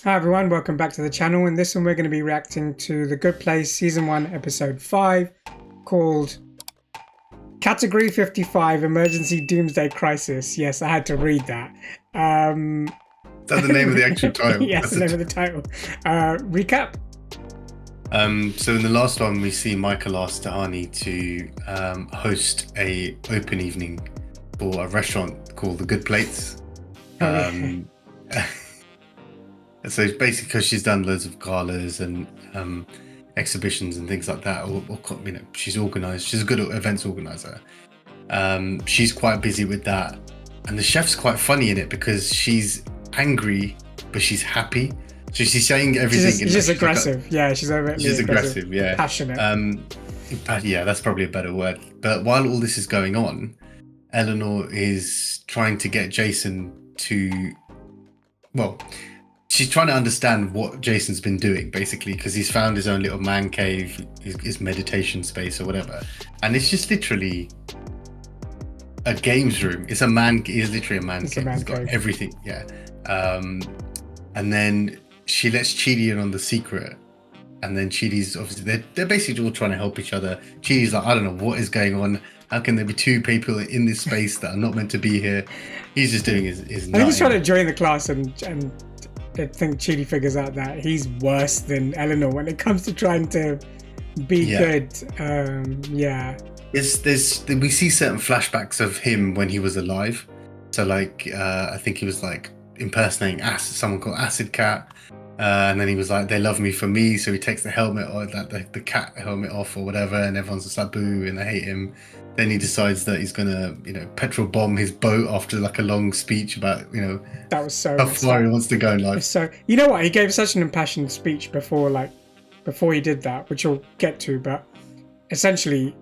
Hi everyone, welcome back to the channel. In this one we're going to be reacting to The Good Place Season 1 Episode 5 called Category 55 Emergency Doomsday Crisis. Yes, I had to read that. Is that the name of the actual title? Yes, the name of the title. Recap? So in the last one we see Michael ask Tahani to host a open evening for a restaurant called The Good Plates. So it's basically because she's done loads of galas and exhibitions and things like that, or she's organised. She's a good events organizer. She's quite busy with that, and the chef's quite funny in it because she's angry but she's happy. So she's saying everything. She's just aggressive. She's aggressive. Yeah, passionate. Yeah, that's probably a better word. But while all this is going on, Eleanor is trying to get Jason to, she's trying to understand what Jason's been doing, basically, because he's found his own little man cave, his meditation space or whatever. And it's just literally a games room. It's literally a man cave. It's got everything, yeah. And then she lets Chidi in on the secret. And then Chidi's obviously, they're basically all trying to help each other. Chidi's like, I don't know what is going on. How can there be two people in this space that are not meant to be here? He's just doing his I think he's trying to join the class and I think Chidi figures out that he's worse than Eleanor when it comes to trying to be good. We see certain flashbacks of him when he was alive. So like, I think he was like impersonating someone called Acid Cat. And then he was like, they love me for me. So he takes the helmet or the cat helmet off or whatever. And everyone's just like, boo, and they hate him. Then he decides that he's going to, petrol bomb his boat after like a long speech about, that was so how far he wants to go in life. So, you know what? He gave such an impassioned speech before he did that, which we'll get to. But essentially,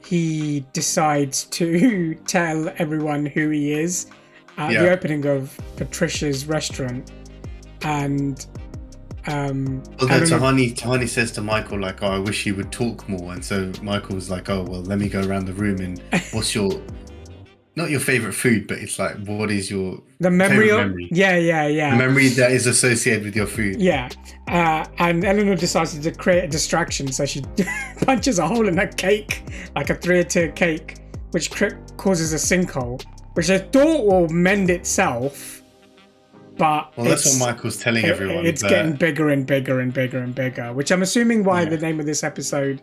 he decides to tell everyone who he is at the opening of Patricia's restaurant. And Tahani says to Michael, like, oh, I wish you would talk more. And so Michael was like, oh, well, let me go around the room and what's not your favorite food, but it's like, what is your memory? The memory that is associated with your food. And Eleanor decides to create a distraction, so she punches a hole in her cake, like a 3-tier cake, which causes a sinkhole, which I thought will mend itself. But that's what Michael's telling everyone. It's getting bigger and bigger and bigger and bigger, which I'm assuming why the name of this episode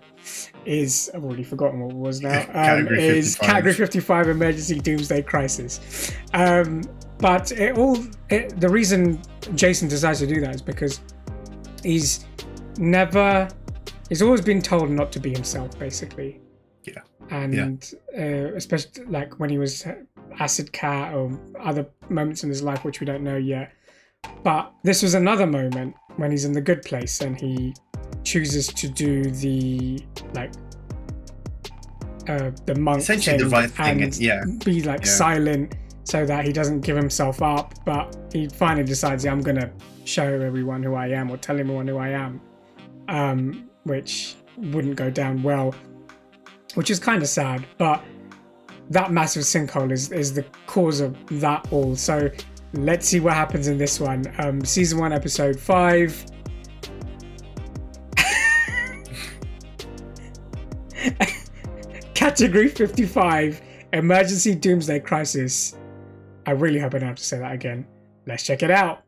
is, I've already forgotten what it was now, Category 55 Emergency Doomsday Crisis. But the reason Jason decides to do that is because he's always been told not to be himself, basically. Especially like when he was Acid Cat or other moments in his life which we don't know yet. But this was another moment when he's in the good place and he chooses to do the monk essentially thing, the right thing, and be silent so that he doesn't give himself up. But he finally decides, I'm gonna show everyone who I am, or tell everyone who I am, which wouldn't go down well, which is kind of sad. But that massive sinkhole is the cause of that all. So let's see what happens in this one. Season 1, Episode 5. Category 55, Emergency Doomsday Crisis. I really hope I don't have to say that again. Let's check it out.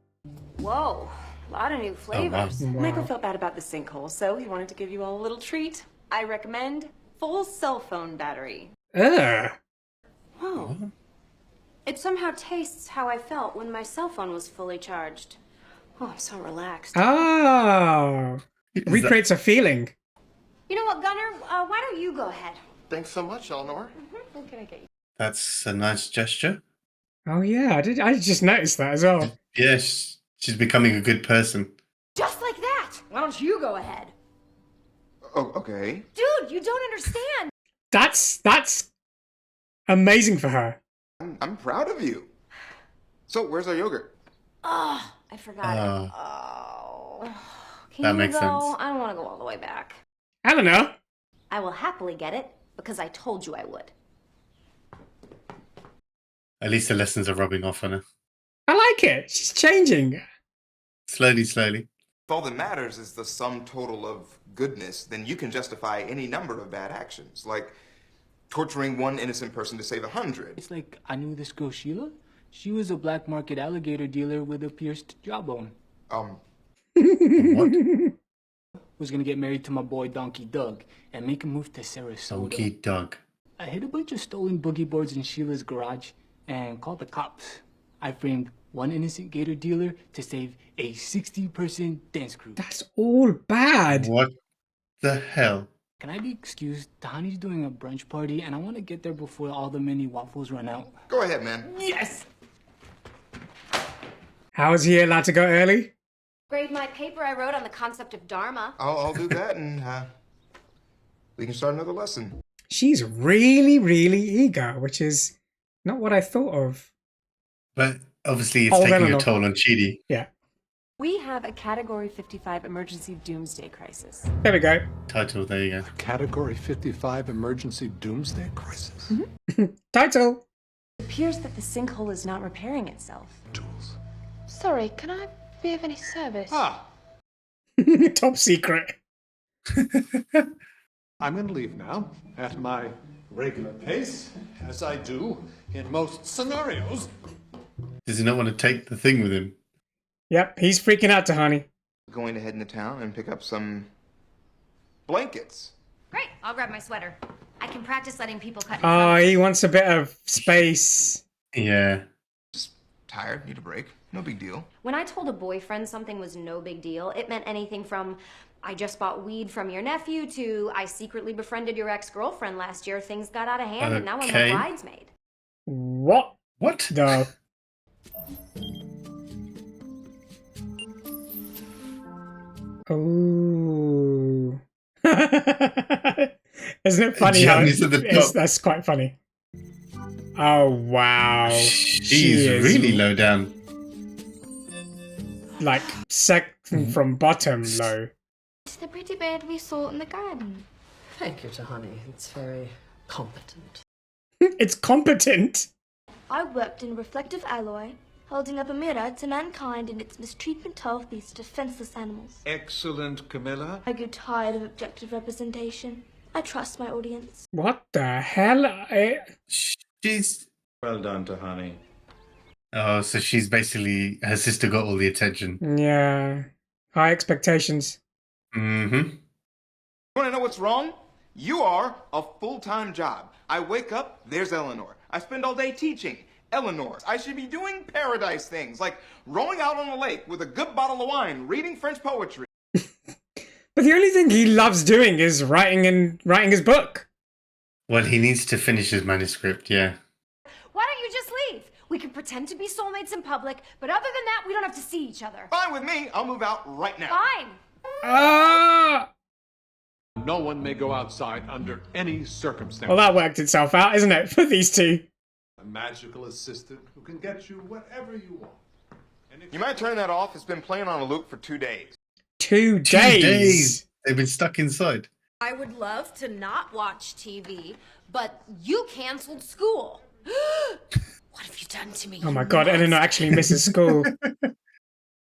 Whoa, a lot of new flavors. Wow. Michael felt bad about the sinkhole, so he wanted to give you all a little treat. I recommend full cell phone battery. Whoa. It somehow tastes how I felt when my cell phone was fully charged. Oh, I'm so relaxed. Oh. Recreates a feeling. You know what, Gunnar? Why don't you go ahead? Thanks so much, Eleanor. What can I get you? That's a nice gesture. Oh yeah, I just noticed that as well. Yes, she's becoming a good person. Just like that! Why don't you go ahead? Oh, okay. Dude, you don't understand! That's amazing for her. I'm proud of you. So, where's our yogurt? Oh, I forgot it. Oh. That makes sense. I don't want to go all the way back. Eleanor? I will happily get it, because I told you I would. At least the lessons are rubbing off on her. I like it. She's changing. Slowly. If all that matters is the sum total of goodness, then you can justify any number of bad actions, like torturing one innocent person to save 100. It's like I knew this girl Sheila. She was a black market alligator dealer with a pierced jawbone. What? Was gonna get married to my boy Donkey Doug and make a move to Sarasota. Donkey Doug. I hid a bunch of stolen boogie boards in Sheila's garage and called the cops. I framed one innocent gator dealer to save a 60-person dance crew. That's all bad. What the hell? Can I be excused? Tahani's doing a brunch party and I want to get there before all the mini waffles run out. Go ahead, man. Yes! How is he allowed to go early? Grade my paper I wrote on the concept of Dharma. I'll do that, and we can start another lesson. She's really, really eager, which is not what I thought of. But obviously it's Oh, taking no. a toll on Chidi. Yeah. We have a Category 55 emergency doomsday crisis. There we go. Title, there you go. Category 55 emergency doomsday crisis. Title. It appears that the sinkhole is not repairing itself. Tools. Sorry, can I be of any service? Top secret. I'm going to leave now at my regular pace, as I do in most scenarios. Does he not want to take the thing with him? Yep, he's freaking out, Tahani. Going to head into town and pick up some blankets. Great, I'll grab my sweater. I can practice letting people cut in Oh, front. he wants a bit of space. Yeah. Just tired, need a break. No big deal. When I told a boyfriend something was no big deal, it meant anything from I just bought weed from your nephew to I secretly befriended your ex-girlfriend last year. Things got out of hand and now I'm Okay. a bridesmaid. What? What? No. Oh. Isn't it funny how Johnny's at the top. that's quite funny. Oh wow. She's is really low down. like second from bottom low. It's the pretty bird we saw in the garden. Thank you, Tahani. It's very competent. It's competent. I worked in reflective alloy, holding up a mirror to mankind in its mistreatment of these defenseless animals. Excellent, Camilla. I grew tired of objective representation. I trust my audience. What the hell? She's... Well done, Tahani. Oh, so she's basically... Her sister got all the attention. Yeah. High expectations. Mm-hmm. You want to know what's wrong? You are a full-time job. I wake up, there's Eleanor. I spend all day teaching. Eleanor. I should be doing paradise things, like rowing out on a lake with a good bottle of wine, reading French poetry. But the only thing he loves doing is writing his book. Well, he needs to finish his manuscript, yeah. Why don't you just leave? We can pretend to be soulmates in public, but other than that, we don't have to see each other. Fine with me. I'll move out right now. Fine. Ah! No one may go outside under any circumstance. Well, that worked itself out, isn't it, for these two? A magical assistant who can get you whatever you want. And if You might turn that off. It's been playing on a loop for 2 days. 2 2 days. days. They've been stuck inside. I would love to not watch TV, but you canceled school. What have you done to me? Oh my you god, monster? Eleanor actually misses school.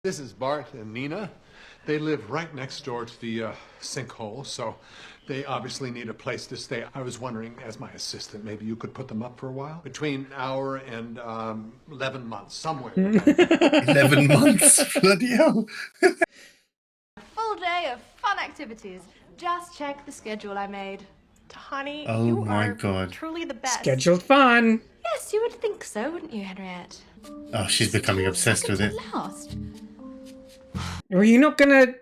This is Bart and Nina. They live right next door to the sinkhole, so they obviously need a place to stay. I was wondering, as my assistant, maybe you could put them up for a while? Between hour and 11 months, somewhere. 11 months? Bloody hell. Full day of fun activities. Just check the schedule I made. Tahani, Oh you my are God. truly the best. Scheduled fun. Yes, you would think so, wouldn't you, Henriette? Oh, she's becoming obsessed with it. Last. Well, you're not gonna...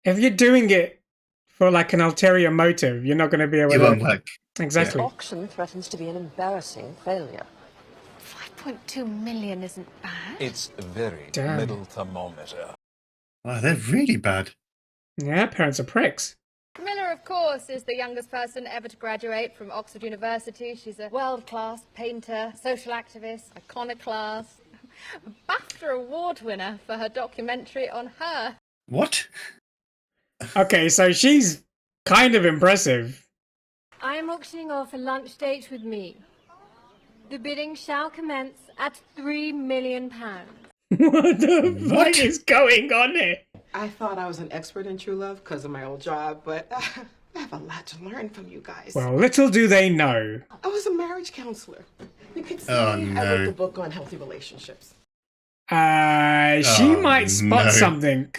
If you're doing it for like an ulterior motive, you're not gonna be able You to... won't like... Exactly. Auction threatens to be an embarrassing failure. 5.2 million isn't bad. It's very Damn. middle thermometer. Wow, they're really bad. Yeah, parents are pricks. Camilla, of course, is the youngest person ever to graduate from Oxford University. She's a world-class painter, social activist, iconoclast, a BAFTA award winner for her documentary on her. What? Okay, so she's kind of impressive. I am auctioning off a lunch date with me. The bidding shall commence at £3 million. What the What? fuck is going on here? I thought I was an expert in true love because of my old job, but I have a lot to learn from you guys. Well, little do they know. I was a marriage counselor. You could say Oh, I no. wrote the book on healthy relationships. She might spot no. something.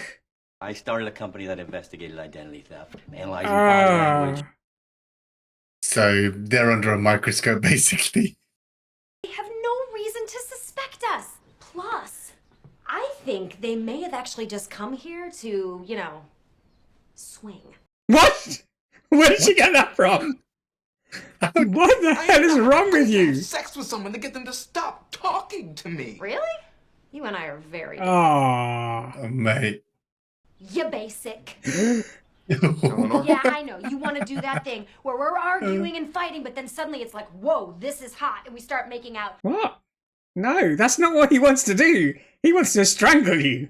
I started a company that investigated identity theft, analyzing body language. So they're under a microscope, basically. They have no reason to suspect us. Plus, I think they may have actually just come here to, you know, swing. What? Where did she get that from? What the hell is wrong with you? Sex with someone to get them to stop talking to me. Really? You and I are very different. Oh, mate. You basic. Eleanor? Yeah, I know. You want to do that thing where we're arguing and fighting, but then suddenly it's like, whoa, this is hot, and we start making out. what? No, that's not what he wants to do. He wants to strangle you.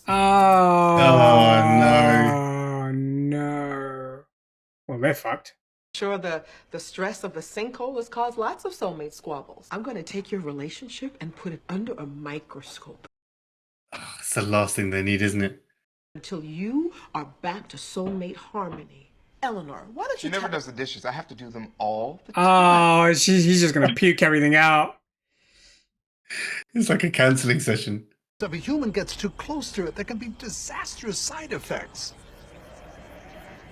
Oh, no. No. Well, they're fucked. Sure, the stress of the sinkhole has caused lots of soulmate squabbles. I'm going to take your relationship and put it under a microscope. It's the last thing they need, isn't it? Until you are back to soulmate harmony. Eleanor, why don't She you never tell- does the dishes. I have to do them all the time. Oh, he's just going to puke everything out. It's like a counselling session. If a human gets too close to it, there can be disastrous side effects.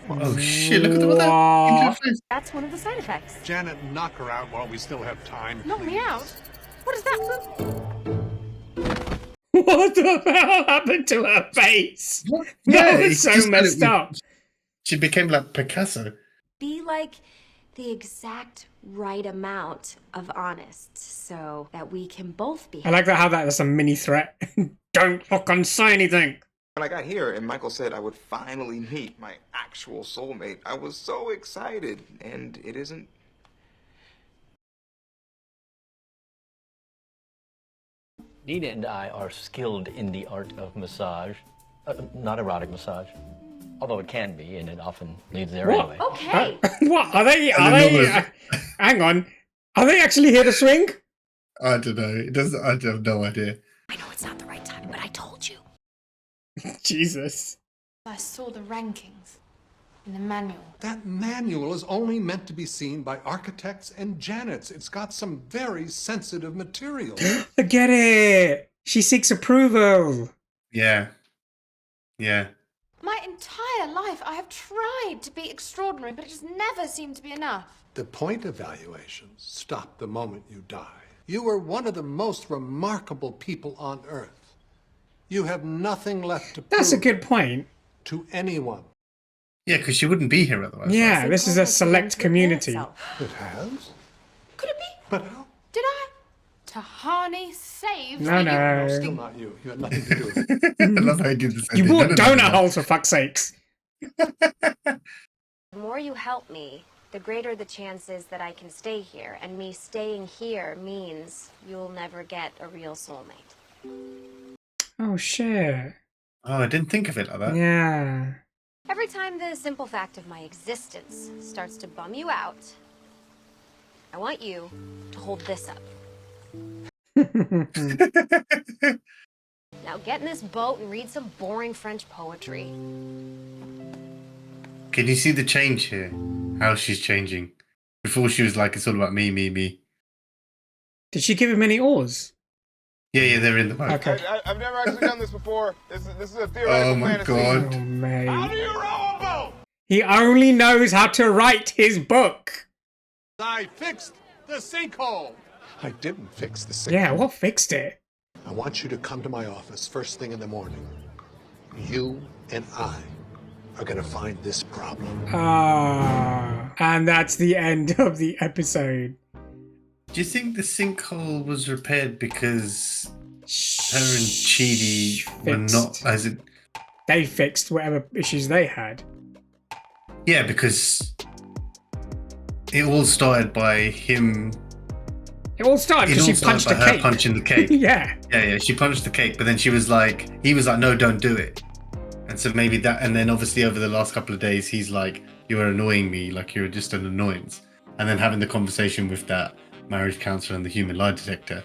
Oh shit, look at all that into her face. That's one of the side effects. Janet, knock her out while we still have time. Knock me out? What is that? What the hell happened to her face? Yeah, That was it's so just messed that up. She became like Picasso. Be like the exact right amount of honest so that we can both be I like that how that is a mini threat. Don't fucking say anything. When I got here and Michael said I would finally meet my actual soulmate, I was so excited, and it isn't. Nina and I are skilled in the art of massage. Not erotic massage. Although it can be, and it often leads there What? anyway. Okay. What? Are they? And Hang on. Are they actually here to swing? I don't know. It doesn't. I have no idea. I know it's not the right time, but I told you. Jesus. I saw the rankings in the manual. That manual is only meant to be seen by architects and Janets. It's got some very sensitive material. I get it. She seeks approval. Yeah. Yeah. My entire life I have tried to be extraordinary, but it just never seemed to be enough. The point evaluations stop the moment you die. You are one of the most remarkable people on Earth. You have nothing left to prove That's a good point. to anyone. Yeah, because she wouldn't be here otherwise. Yeah, this is a select community. It has? Could it be? But how? Did I? Tahani saved No, you. no. Still not you. You had nothing to do with it. I love how you did this. You bought donut holes for fuck's sakes. The more you help me, the greater the chances that I can stay here. And me staying here means you'll never get a real soulmate. Oh shit. Oh, I didn't think of it like that. Yeah. Every time the simple fact of my existence starts to bum you out, I want you to hold this up. Now get in this boat and read some boring French poetry. Can you see the change here? How she's changing. Before she was like, it's all about me, me, me. Did she give him any oars? Yeah, they're in the boat. Okay. I've never actually done this before. This is a theoretical Oh my fantasy. god. Oh, mate. How do you row a boat? He only knows how to write his book. I fixed the sinkhole. I didn't fix the sinkhole. Yeah, what fixed it? I want you to come to my office first thing in the morning. You and I are going to find this problem. And that's the end of the episode. Do you think the sinkhole was repaired because her and Chidi were not as it? They fixed whatever issues they had. Yeah, because it all started by him. It all started because she punched a by her cake. punching the cake. Yeah. Yeah. She punched the cake, but then he was like, no, don't do it. And so maybe that, and then obviously over the last couple of days, he's like, you're annoying me, like you're just an annoyance. And then having the conversation with that marriage counselor and the human lie detector,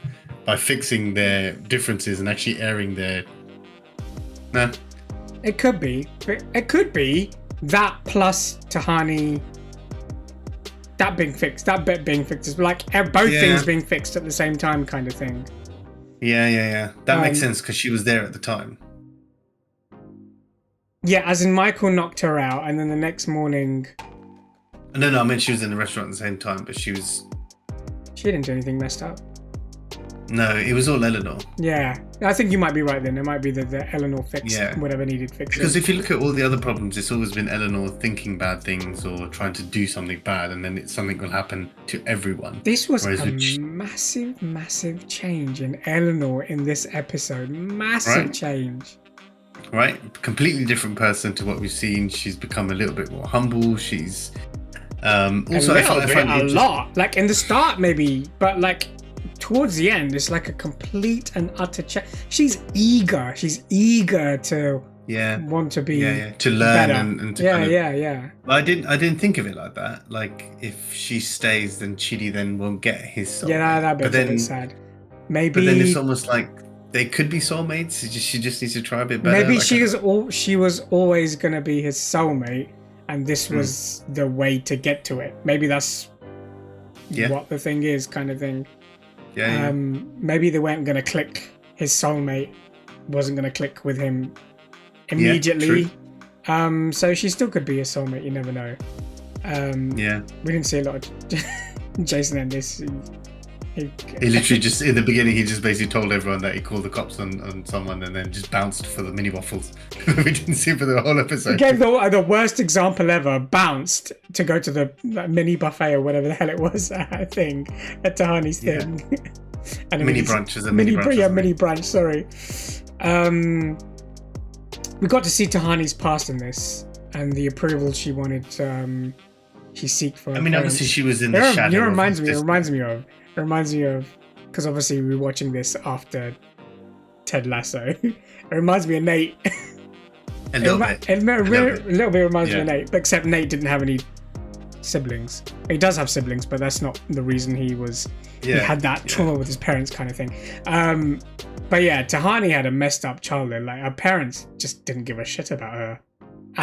by fixing their differences and actually airing their. No. It could be. But it could be that plus Tahani. That being fixed. That bit being fixed. Is like both things being fixed at the same time, kind of thing. Yeah. That makes sense because she was there at the time. Yeah, as in Michael knocked her out, and then the next morning. No, I mean she was in the restaurant at the same time, but she didn't do anything messed up. No, it was all Eleanor. Yeah, I think you might be right then. It might be the Eleanor fixed whatever needed fixing. Because if you look at all the other problems, it's always been Eleanor thinking bad things or trying to do something bad, and then something will happen to everyone. This was a massive change in Eleanor in this episode. Massive change. Right? Completely different person to what we've seen. She's become a little bit more humble. She's also a lot. Like in the start maybe, but like towards the end it's like a complete and utter change. She's eager to want to be to learn better. and to yeah. I didn't think of it like that. Like if she stays, then Chidi then won't get his soulmate. Yeah, that bit's a bit sad. Maybe, but then it's almost like they could be soulmates. She just needs to try a bit better. Maybe like she was always gonna be his soulmate, and this was the way to get to it. Maybe that's what the thing is, kind of thing. Yeah. Maybe they weren't gonna click. His soulmate wasn't gonna click with him immediately. So she still could be a soulmate. You never know. We didn't see a lot of Jason in this. He literally just in the beginning he just basically told everyone that he called the cops on someone and then just bounced for the mini waffles. We didn't see for the whole episode. He gave the worst example ever. Bounced to go to the mini buffet or whatever the hell it was thing at Tahani's thing. And mini brunch is a mini brunch. Yeah, mini brunch. Sorry. We got to see Tahani's past in this and the approval she wanted. She seeked for. I mean, obviously she was in the shadow. It reminds me of because obviously we're watching this after Ted Lasso. It reminds me of Nate. A little bit reminds me of Nate, except Nate didn't have any siblings. He does have siblings, but that's not the reason he had that trauma with his parents, kind of thing. But yeah, Tahani had a messed up childhood. Like her parents just didn't give a shit about her.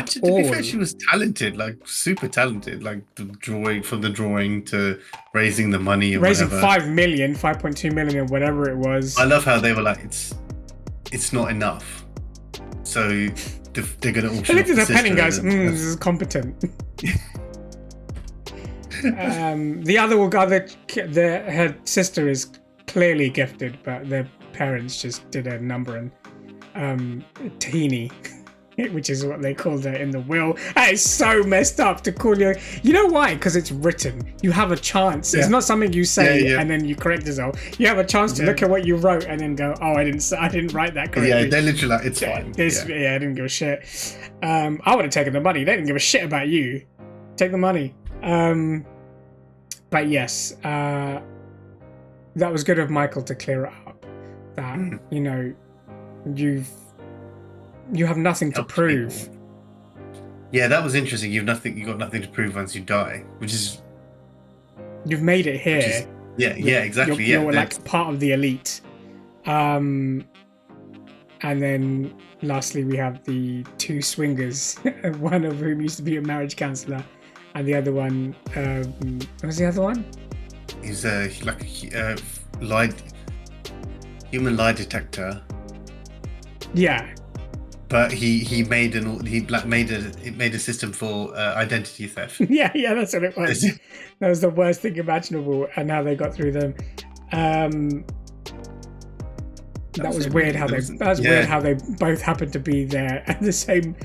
To be fair, she was talented, like super talented, like from the drawing to raising the money, raising 5.2 million, or whatever it was. I love how they were like, it's not enough, so they're gonna auction. He looked at the pen and goes, "This is competent." Her sister is clearly gifted, but their parents just did a number and Tahini. Which is what they called her in the will. That is so messed up to call you. You know why? Because it's written. You have a chance. It's not something you say and then you correct yourself. You have a chance to look at what you wrote and then go, "Oh, I didn't write that correctly." Yeah, they're literally like, "It's fine." I didn't give a shit. I would have taken the money. They didn't give a shit about you. Take the money. But yes, that was good of Michael to clear it up. That you have nothing to prove. Yeah, that was interesting. You got nothing to prove once you die, which is you've made it here. Exactly. You're like part of the elite. And then lastly we have the two swingers, one of whom used to be a marriage counselor, and the other one. What was the other one? He's like a human lie detector. Yeah. But he made a system for identity theft. Yeah, that's what it was. That was the worst thing imaginable, and how they got through them. That was weird how they both happened to be there at the same.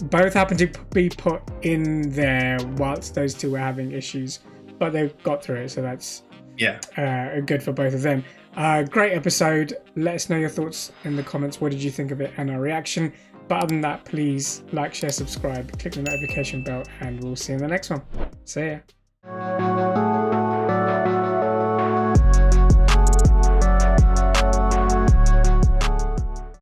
Both happened to be put in there whilst those two were having issues, but they got through it. So that's good for both of them. Great episode. Let us know your thoughts in the comments. What did you think of it and our reaction? But other than that, please like, share, subscribe, click the notification bell, and we'll see you in the next one. See ya.